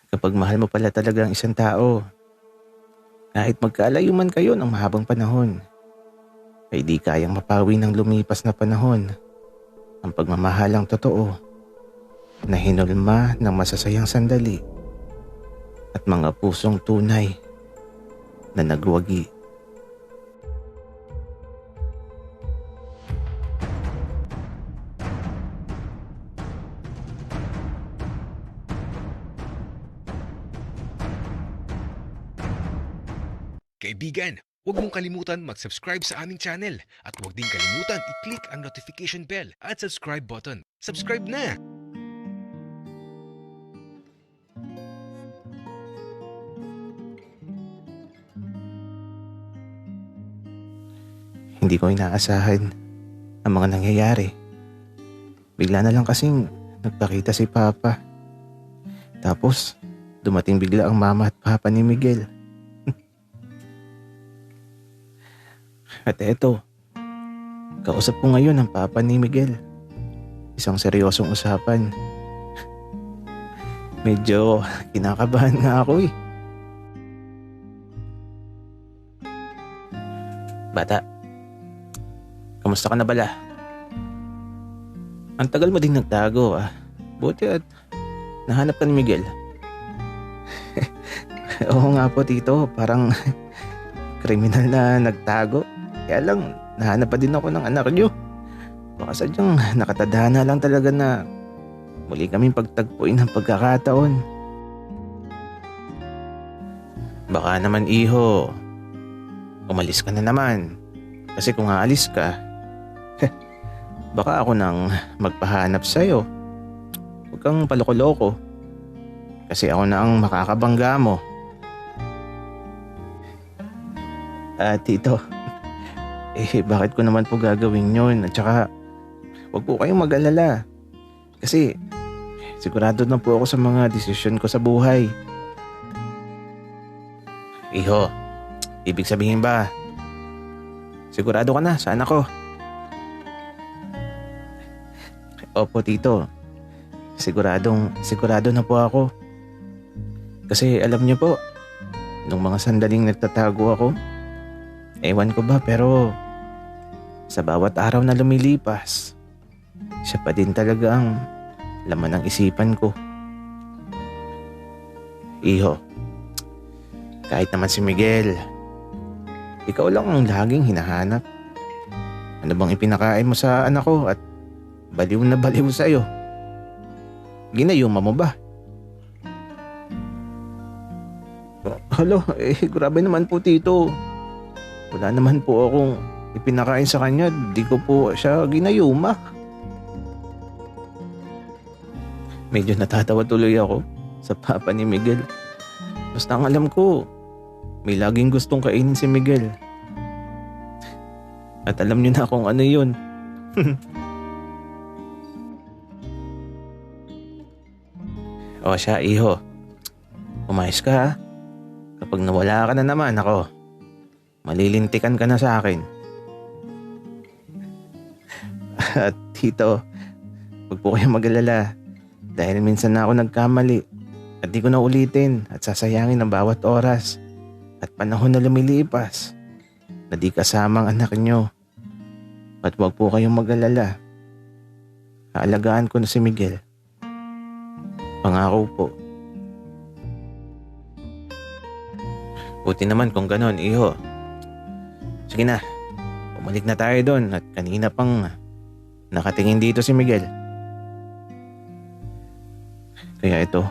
Kapag mahal mo pala talaga ang isang tao, kahit magkaalayo man kayo ng mahabang panahon, ay di kayang mapawi ng lumipas na panahon ang pagmamahalang totoo na hinulma ng masasayang sandali at mga pusong tunay na nagwagi. Kaibigan, huwag mong kalimutan mag-subscribe sa aming channel at huwag din kalimutan i-click ang notification bell at subscribe button. Subscribe na! Hindi ko inaasahan ang mga nangyayari. Bigla na lang kasing nagpakita si Papa. Tapos dumating bigla ang mama at papa ni Miguel. At eto, kausap ko ngayon ang papa ni Miguel. Isang seryosong usapan. Medyo kinakabahan nga ako eh. Bata, kamusta ka na bala? Ang tagal mo din nagtago ah. Buti at nahanap ka ni Miguel. Oo nga po tito, parang kriminal na nagtago. Kaya lang, nahanap pa din ako ng anak niyo. Baka sadyang nakatadhana lang talaga na muli kaming pagtagpuin ng pagkakataon. Baka naman iho, umalis ka na naman. Kasi kung aalis ka, baka ako nang magpahanap sa'yo. Huwag kang paloko-loko. Kasi ako na ang makakabangga mo. Tito, bakit ko naman po gagawin yun? At saka, huwag po kayong mag-alala. Kasi, sigurado na po ako sa mga desisyon ko sa buhay. Iho, ibig sabihin ba, sigurado ka na sa anak ko? Opo, tito. Sigurado na po ako. Kasi alam niyo po, nung mga sandaling nagtatago ako, ewan ko ba pero sa bawat araw na lumilipas, siya pa din talaga ang laman ng isipan ko. Iho, kahit naman si Miguel, ikaw lang ang laging hinahanap. Ano bang ipinakain mo sa anak ko at baliw na baliw sa'yo? Ginayuma mo ba? Halo, grabe naman po tito. Wala naman po akong ipinakain sa kanya. Di ko po siya ginayuma. Medyo natatawa tuloy ako sa papa ni Miguel. Basta ang alam ko, may laging gustong kainin si Miguel. At alam niyo na kung ano yun. O siya, iho. Umayos ka ha. Kapag nawala ka na naman ako, malilintikan ka na sa akin. At tito, huwag po kayong mag-alala. Dahil minsan na ako nagkamali at di ko na ulitin at sasayangin ang bawat oras at panahon na lumilipas na di kasama ang anak nyo. At huwag po kayong mag-alala. Haalagaan ko na si Miguel. Pangako po. Buti naman kung ganon, iho. Sige na, bumalik na tayo doon at kanina pang nakatingin dito si Miguel. Kaya ito,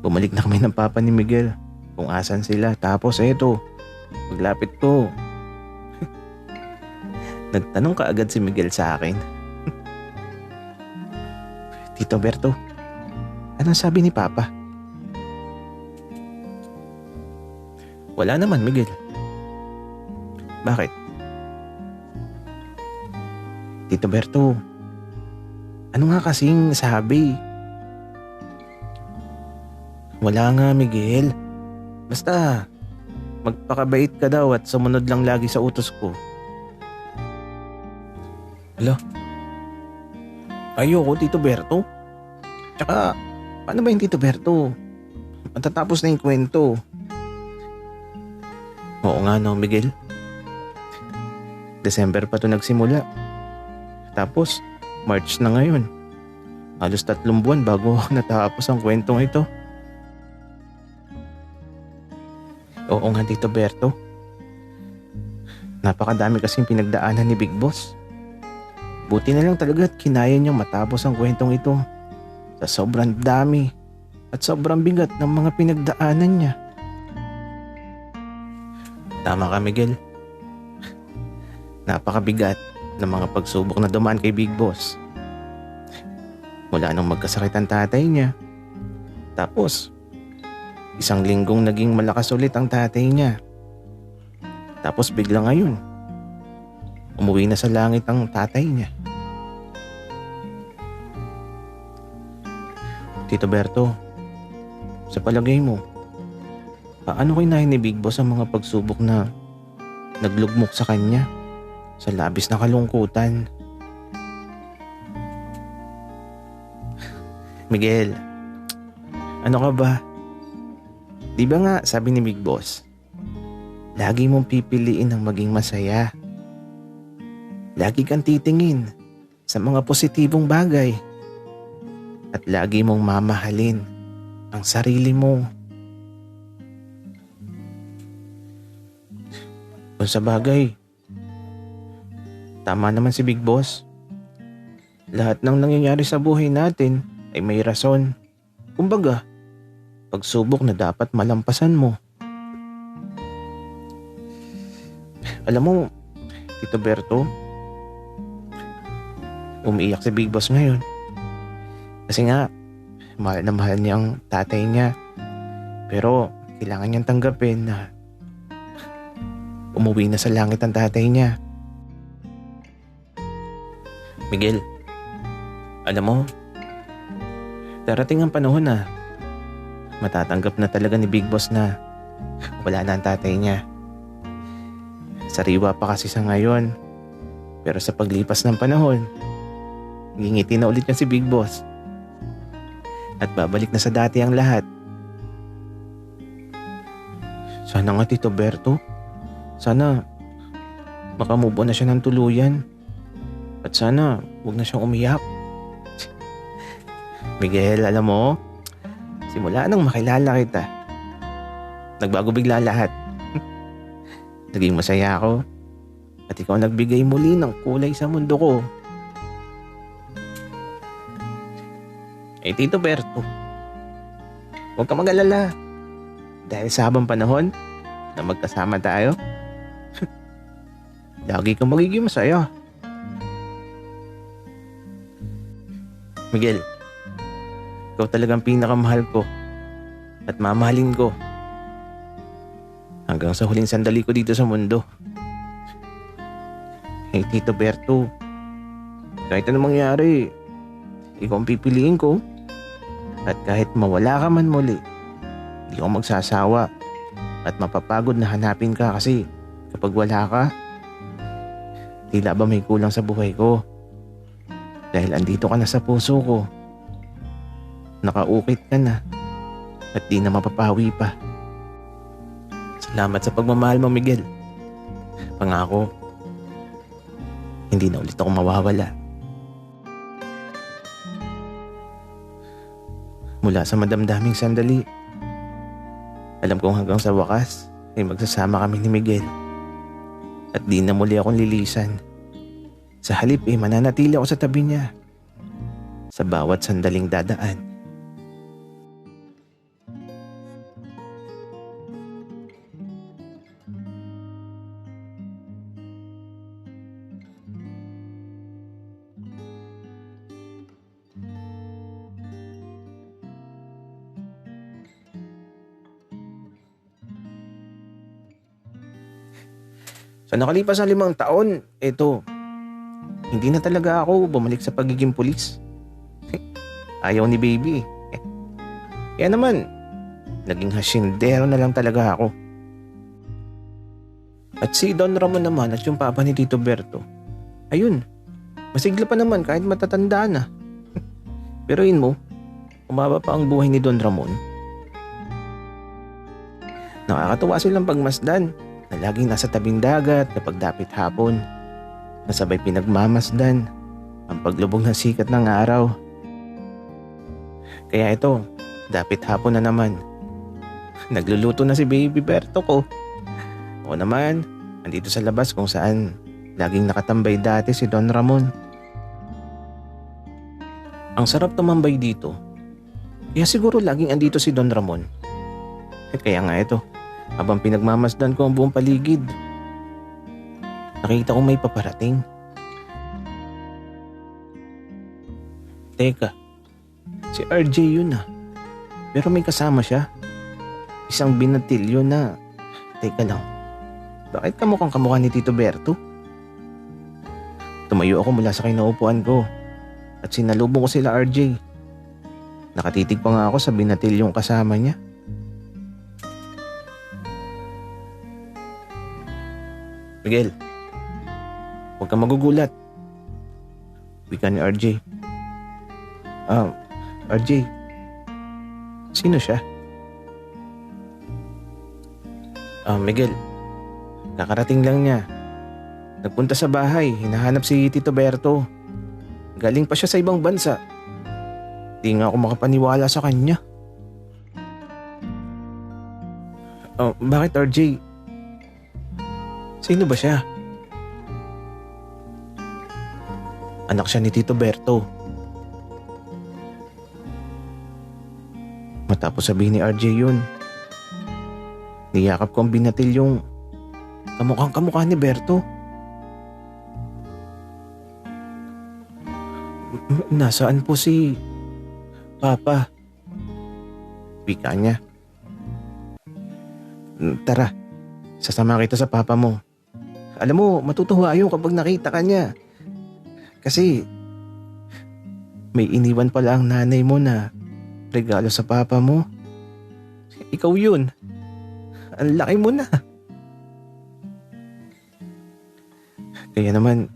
bumalik na kami ng papa ni Miguel kung asan sila. Tapos eto, paglapit ko, nagtanong ka agad si Miguel sa akin. Tito Berto, anong sabi ni Papa? Wala naman, Miguel. Bakit? Tito Berto, ano nga kasing sabi? Wala nga, Miguel. Basta, magpakabait ka daw at sumunod lang lagi sa utos ko. Alo? Ayoko, Tito Berto. Tsaka, paano ba yung Tito Berto? matatapos na yung kwento. Oo nga no, Miguel. December pa to nagsimula. Tapos, March na ngayon. Halos 3 buwan bago natapos ang kwentong ito. Oo nga, Tito Berto. Napakadami kasing pinagdaanan ni Big Boss. Buti na lang talaga at kinaya niyang matapos ang kwentong ito sa sobrang dami at sobrang bigat ng mga pinagdaanan niya. Tama ka, Miguel. Napakabigat ng mga pagsubok na dumaan kay Big Boss. Mula nung magkasakit ang tatay niya. Tapos, 1 linggong naging malakas ulit ang tatay niya. Tapos bigla ngayon, umuwi na sa langit ang tatay niya. Tito Berto, sa palagay mo, paano kinain ni Big Boss ang mga pagsubok na naglugmok sa kanya sa labis na kalungkutan? Miguel, ano ka ba? Di ba nga sabi ni Big Boss, lagi mong pipiliin ang maging masaya. Lagi kang titingin sa mga positibong bagay. At lagi mong mamahalin ang sarili mo. Kung sa bagay, tama naman si Big Boss. Lahat ng nangyayari sa buhay natin ay may rason. Kumbaga, pagsubok na dapat malampasan mo. Alam mo, Tito Berto, umiiyak si Big Boss ngayon. Kasi nga, mahal na mahal niya ang tatay niya. Pero kailangan niyang tanggapin na umuwi na sa langit ang tatay niya. Miguel, alam mo, darating ang panahon na matatanggap na talaga ni Big Boss na wala na ang tatay niya. Sariwa pa kasi sa ngayon. Pero sa paglipas ng panahon, ngingiti na ulit niya si Big Boss. At babalik na sa dati ang lahat. Sana nga, Tito Berto. Sana makamove on na siya ng tuluyan. At sana huwag na siyang umiyak. Miguel, alam mo, simula nang makilala kita, nagbago bigla lahat. Naging masaya ako. At ikaw nagbigay muli ng kulay sa mundo ko. Eh, Tito Berto, huwag ka mag-alala. Dahil sa habang panahon na magkasama tayo, lagi kang magiging masaya. Miguel, ikaw talagang pinakamahal ko at mamahalin ko hanggang sa huling sandali ko dito sa mundo. Eh, Tito Berto, kahit anong mangyari, ikaw ang pipiliin ko. At kahit mawala ka man muli, hindi ako magsasawa at mapapagod na hanapin ka kasi kapag wala ka, tila ba may kulang sa buhay ko. Dahil andito ka na sa puso ko. Nakaukit ka na at di na mapapawi pa. Salamat sa pagmamahal mo, Miguel. Pangako, hindi na ulit ako mawawala. Mula sa madamdaming sandali, alam kong hanggang sa wakas ay magsasama kami ni Miguel. At di na muli akong lilisan. Sa halip ay mananatili ako sa tabi niya sa bawat sandaling dadaan. Sa nakalipas na 5 taon, hindi na talaga ako bumalik sa pagiging pulis. Ayaw ni baby. Kaya naman, naging hasyendero na lang talaga ako. At si Don Ramon naman at yung papa ni Tito Berto, ayun, masigla pa naman kahit matatanda na. Pero yun mo, umaba pa ang buhay ni Don Ramon. Nakakatuwa silang pagmasdan na laging nasa tabing dagat kapag dapit hapon. Nasabay pinagmamasdan ang paglubog ng sikat ng araw. Kaya ito, dapit hapon na naman. Nagluluto na si Baby Berto ko. O naman, andito sa labas kung saan laging nakatambay dati si Don Ramon. Ang sarap tumambay dito. Kaya siguro laging andito si Don Ramon. Kaya nga ito, habang pinagmamasdan ko ang buong paligid, nakita ko may paparating. Teka, si RJ yun ah. Pero may kasama siya. Isang binatilyo na. Teka lang, bakit kamukha ni Tito Berto? Tumayo ako mula sa kinaupuan ko at sinalubong ko sila RJ. Nakatitig pa nga ako sa binatilyong kasama niya. Miguel, huwag kang magugulat. Wika ni RJ. RJ, sino siya? Miguel, kakarating lang niya. Nagpunta sa bahay, hinahanap si Tito Berto. Galing pa siya sa ibang bansa. Di nga ako makapaniwala sa kanya. Bakit RJ? Sino ba siya? Anak siya ni Tito Berto. Matapos sabihin ni RJ yun, niyakap ko ang binatilyong kamukhang-kamukha ni Berto. Nasaan po si Papa? Wika niya. Tara, sasama kita sa papa mo. Alam mo, matutuwa yun kapag nakita ka niya. Kasi may iniwan pala ang nanay mo na regalo sa papa mo. Ikaw yun. Ang laki mo na. Kaya naman,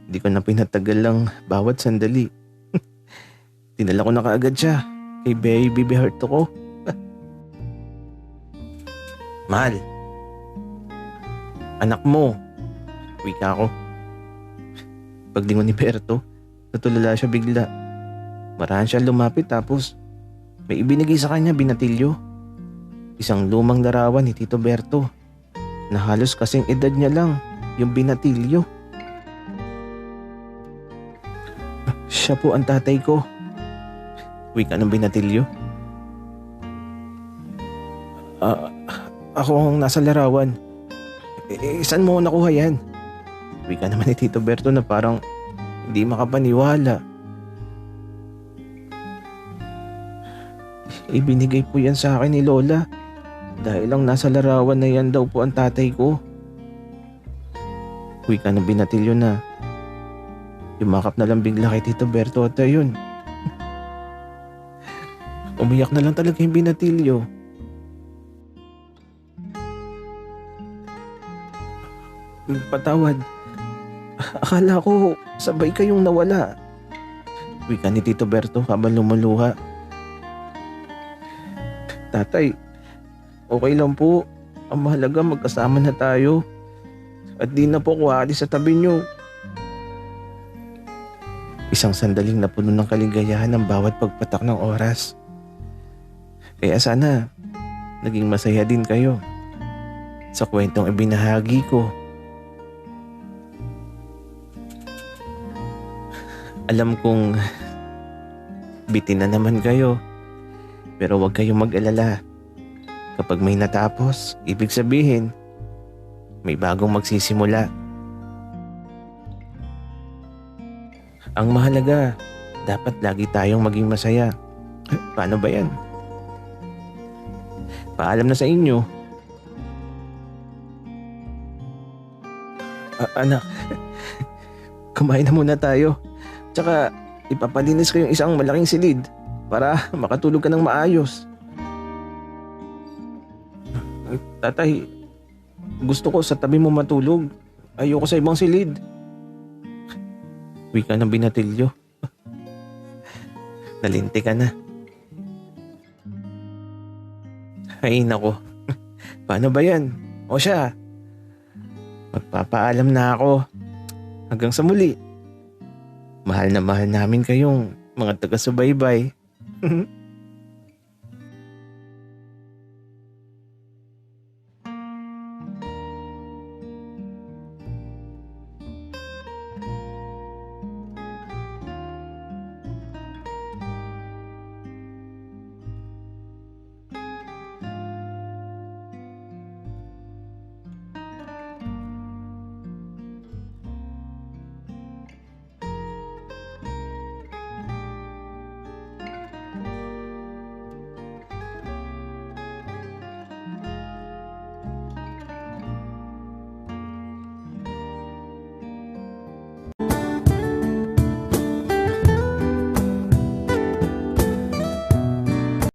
di ko na pinatagal lang bawat sandali. Dinala ko na kaagad siya kay Baby Berto ko. Mahal, anak mo. Wika ko. Paglingon ni Berto, natulala siya bigla. Marahan siya lumapit tapos may ibinigay sa kanya binatilyo. Isang lumang larawan ni Tito Berto na halos kasing edad niya lang yung binatilyo. Siya po ang tatay ko. Wika ng binatilyo. Ako ang nasa larawan. Saan mo nakuha yan? Wika naman ni Tito Berto na parang hindi makapaniwala. Ibinigay po yan sa akin ni Lola dahil lang nasa larawan na yan daw po ang tatay ko. Wika ng binatilyo na yumakap na lang bigla kay Tito Berto at ayun. Umiyak na lang talaga yung binatilyo. Patawad. Akala ko sabay kayong nawala. Wika ni Tito Berto habang lumuluha. Tatay, okay lang po. Ang mahalaga magkasama na tayo. At di na po ako aalis sa tabi niyo. Isang sandaling napuno ng kaligayahan ng bawat pagpatak ng oras. Kaya sana naging masaya din kayo sa kwentong ibinahagi ko. Alam kong bitin na naman kayo, pero huwag kayong mag-alala. Kapag may natapos, ibig sabihin, may bagong magsisimula. Ang mahalaga, dapat lagi tayong maging masaya. Paano ba yan? Paalam na sa inyo. Anak, kumain na muna tayo. Tsaka ipapalinis ko yung isang malaking silid para makatulog ka ng maayos. Tatay, gusto ko sa tabi mo matulog. Ayoko sa ibang silid. Wika ng binatilyo. Nalinti ka na. Ay nako, Paano ba yan? O siya, magpapaalam na ako. Hanggang sa muli. Mahal na mahal namin kayong mga taga-subaybay.